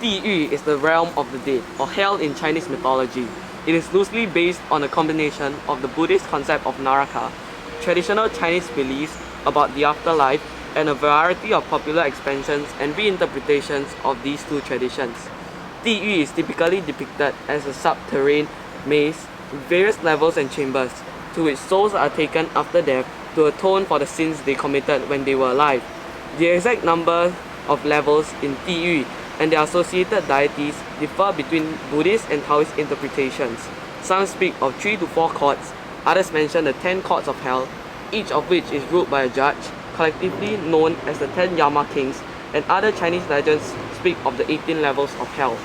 地狱 is the realm of the dead, or hell in Chinese mythology. It is loosely based on a combination of the Buddhist concept of Naraka, traditional Chinese beliefs about the afterlife, and a variety of popular expansions and reinterpretations of these two traditions. 地狱 is typically depicted as a subterranean maze with various levels and chambers, to which souls are taken after death to atone for the sins they committed when they were alive. The exact number of levels in 地狱 and their associated deities differ between Buddhist and Taoist interpretations. Some speak of 3 to 4 courts, others mention the 10 courts of hell, each of which is ruled by a judge, collectively known as the 10 Yama Kings, and other Chinese legends speak of the 18 levels of hell.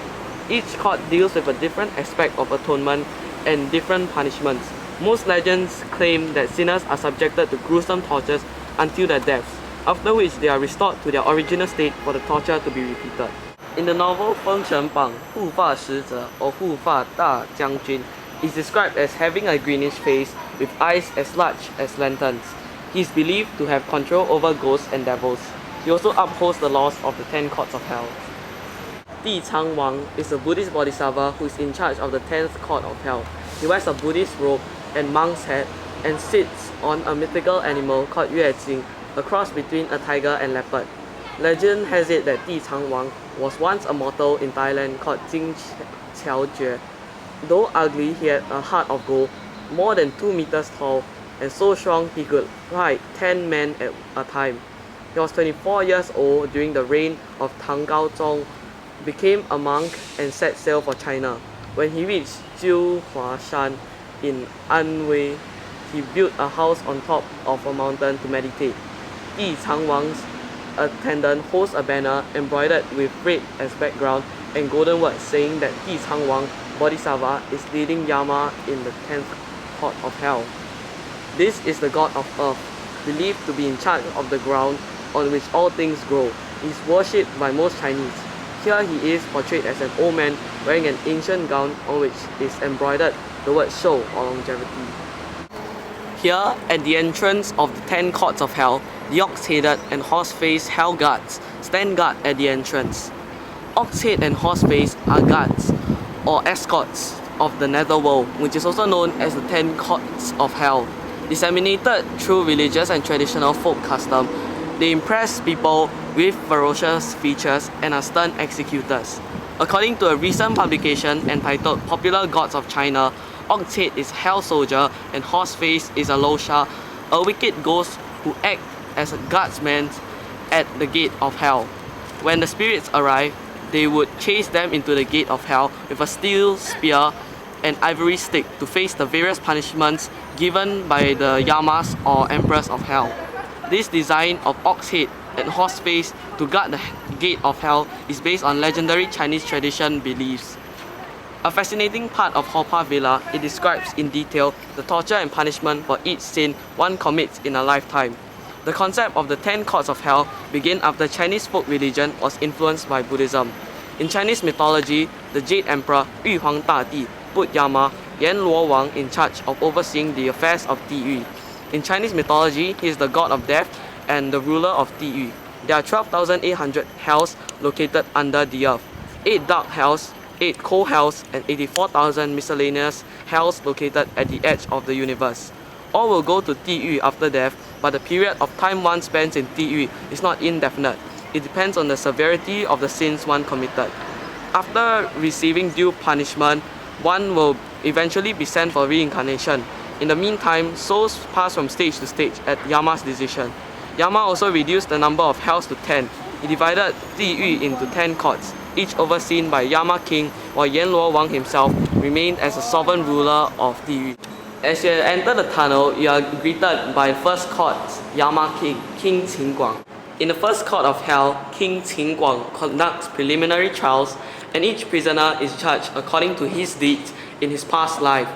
Each court deals with a different aspect of atonement and different punishments. Most legends claim that sinners are subjected to gruesome tortures until their deaths, after which they are restored to their original state for the torture to be repeated. In the novel Feng Shen Bang, 护法使者 or 护法大将军 is described as having a greenish face with eyes as large as lanterns. He is believed to have control over ghosts and devils. He also upholds the laws of the 10 courts of hell. Di Chang Wang is a Buddhist bodhisattva who is in charge of the 10th court of hell. He wears a Buddhist robe and monk's hat and sits on a mythical animal called Yue Jing, a cross between a tiger and leopard. Legend has it that Di Chang Wang was once a mortal in Thailand called Jing Qiao Jue. Though ugly, he had a heart of gold, more than 2 meters tall, and so strong he could ride 10 men at a time. He was 24 years old during the reign of Tang Gaozong, became a monk and set sail for China. When he reached Jiuhua Shan in Anhui, he built a house on top of a mountain to meditate. Di Chang Wang's attendant holds a banner embroidered with red as background and golden words saying that Di Chang Wang Bodhisattva is leading Yama in the 10th court of hell. This is the god of earth, believed to be in charge of the ground on which all things grow. He is worshipped by most Chinese. Here he is portrayed as an old man wearing an ancient gown on which is embroidered the word shou or longevity. Here, at the entrance of the 10 courts of hell, the ox-headed and horse-faced hell guards stand guard at the entrance. Ox-head and horse-face are guards or escorts of the netherworld, which is also known as the 10 courts of hell. Disseminated through religious and traditional folk custom, they impress people with ferocious features and are stern executors. According to a recent publication entitled Popular Gods of China, Ox-head is hell soldier and horse-face is a losha, a wicked ghost who act as a guardsman at the gate of hell. When the spirits arrive, they would chase them into the gate of hell with a steel spear and ivory stick to face the various punishments given by the yamas or emperors of hell. This design of ox-head and horse-face to guard the gate of hell is based on legendary Chinese tradition beliefs. A fascinating part of Haw Par Villa, it describes in detail the torture and punishment for each sin one commits in a lifetime. The concept of the 10 courts of hell began after Chinese folk religion was influenced by Buddhism. In Chinese mythology, the Jade Emperor Yu Huang Dadi put Yama Yan Luo Wang in charge of overseeing the affairs of Diyu. In Chinese mythology, he is the god of death and the ruler of Diyu. There are 12,800 hells located under the earth, 8 dark hells, 8 cold hells, and 84,000 miscellaneous hells located at the edge of the universe. All will go to Diyu after death, but the period of time one spends in Diyu is not indefinite. It depends on the severity of the sins one committed. After receiving due punishment, one will eventually be sent for reincarnation. In the meantime, souls pass from stage to stage at Yama's decision. Yama also reduced the number of hells to 10. He divided Diyu into 10 courts, each overseen by Yama King, while Yan Luo Wang himself remained as a sovereign ruler of Diyu. As you enter the tunnel, you are greeted by first court's Yama King, King Qin Guang. In the first court of hell, King Qin Guang conducts preliminary trials, and each prisoner is judged according to his deeds in his past life.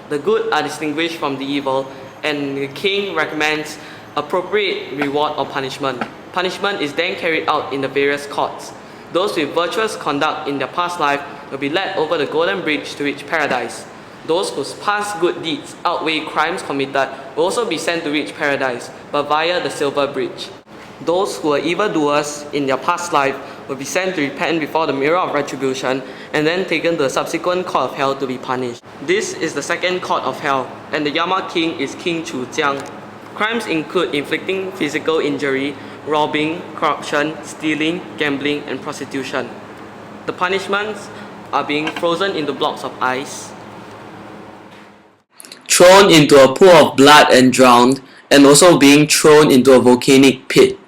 The good are distinguished from the evil, and the king recommends appropriate reward or punishment. Punishment is then carried out in the various courts. Those with virtuous conduct in their past life will be led over the golden bridge to reach paradise. Those whose past good deeds outweigh crimes committed will also be sent to reach paradise, but via the silver bridge. Those who were evildoers in their past life will be sent to repent before the mirror of retribution and then taken to a subsequent court of hell to be punished. This is the second court of hell, and the Yama king is King Chu Jiang. Crimes include inflicting physical injury, robbing, corruption, stealing, gambling, and prostitution. The punishments are being frozen into blocks of ice, thrown into a pool of blood and drowned, and also being thrown into a volcanic pit.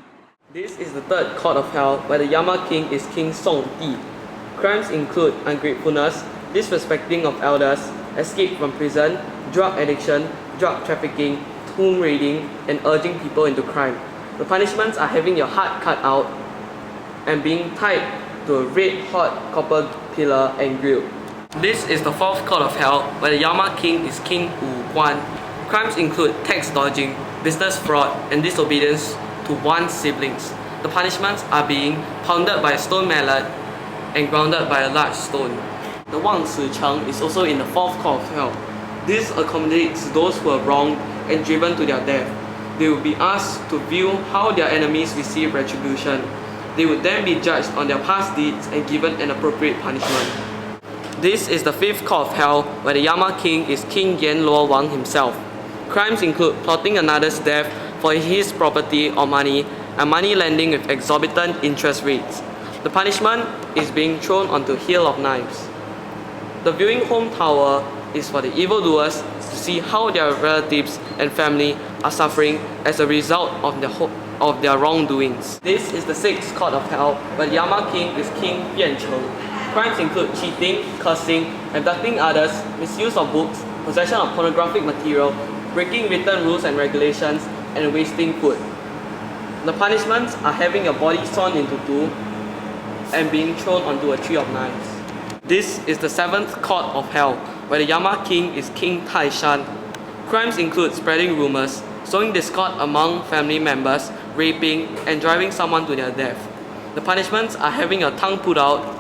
This is the third court of hell, where the Yama king is King Song Di. Crimes include ungratefulness, disrespecting of elders, escape from prison, drug addiction, drug trafficking, tomb raiding, and urging people into crime. The punishments are having your heart cut out and being tied to a red hot copper pillar and grilled. This is the fourth court of hell, where the Yama king is King Wu Guan. Crimes include tax dodging, business fraud, and disobedience to one's siblings. The punishments are being pounded by a stone mallet and grounded by a large stone. The Wang Si Cheng is also in the fourth court of hell. This accommodates those who are wronged and driven to their death. They will be asked to view how their enemies receive retribution. They would then be judged on their past deeds and given an appropriate punishment. This is the fifth court of hell, where the Yama king is King Yan Luo Wang himself. Crimes include plotting another's death for his property or money, and money lending with exorbitant interest rates. The punishment is being thrown onto a hill of knives. The viewing home tower is for the evildoers to see how their relatives and family are suffering as a result of their wrongdoings. This is the sixth court of hell, where the Yama king is King Bian Cheng. Crimes include cheating, cursing, abducting others, misuse of books, possession of pornographic material, breaking written rules and regulations, and wasting food. The punishments are having your body sawn into two and being thrown onto a tree of knives. This is the seventh court of hell, where the Yama king is King Taishan. Crimes include spreading rumors, sowing discord among family members, raping, and driving someone to their death. The punishments are having your tongue put out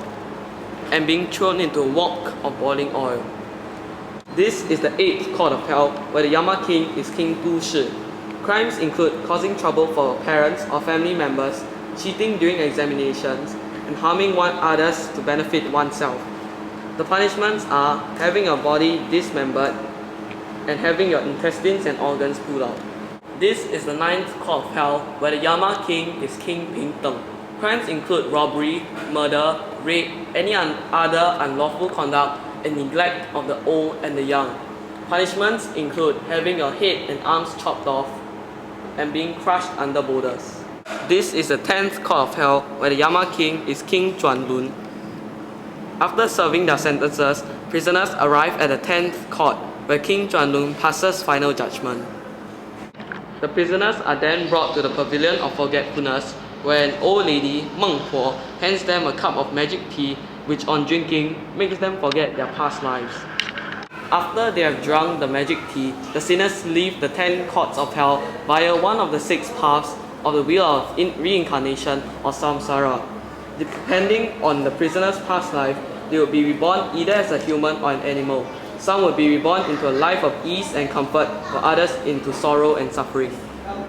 and being thrown into a wok of boiling oil. This is the eighth court of hell, where the Yama king is King Tu Shi. Crimes include causing trouble for parents or family members, cheating during examinations, and harming others to benefit oneself. The punishments are having your body dismembered and having your intestines and organs pulled out. This is the ninth court of hell, where the Yama king is King Ping Teng. Crimes include robbery, murder, rape, any other unlawful conduct, and neglect of the old and the young. Punishments include having your head and arms chopped off and being crushed under boulders. This is the 10th court of hell, where the Yama king is King Chuan Lun. After serving their sentences, prisoners arrive at the 10th court, where King Chuan Lun passes final judgment. The prisoners are then brought to the pavilion of forgetfulness, where an old lady, Meng Po, hands them a cup of magic tea, which on drinking makes them forget their past lives. After they have drunk the magic tea, the sinners leave the 10 courts of hell via one of the 6 paths of the wheel of reincarnation or samsara. Depending on the prisoner's past life, they will be reborn either as a human or an animal. Some will be reborn into a life of ease and comfort, while others into sorrow and suffering.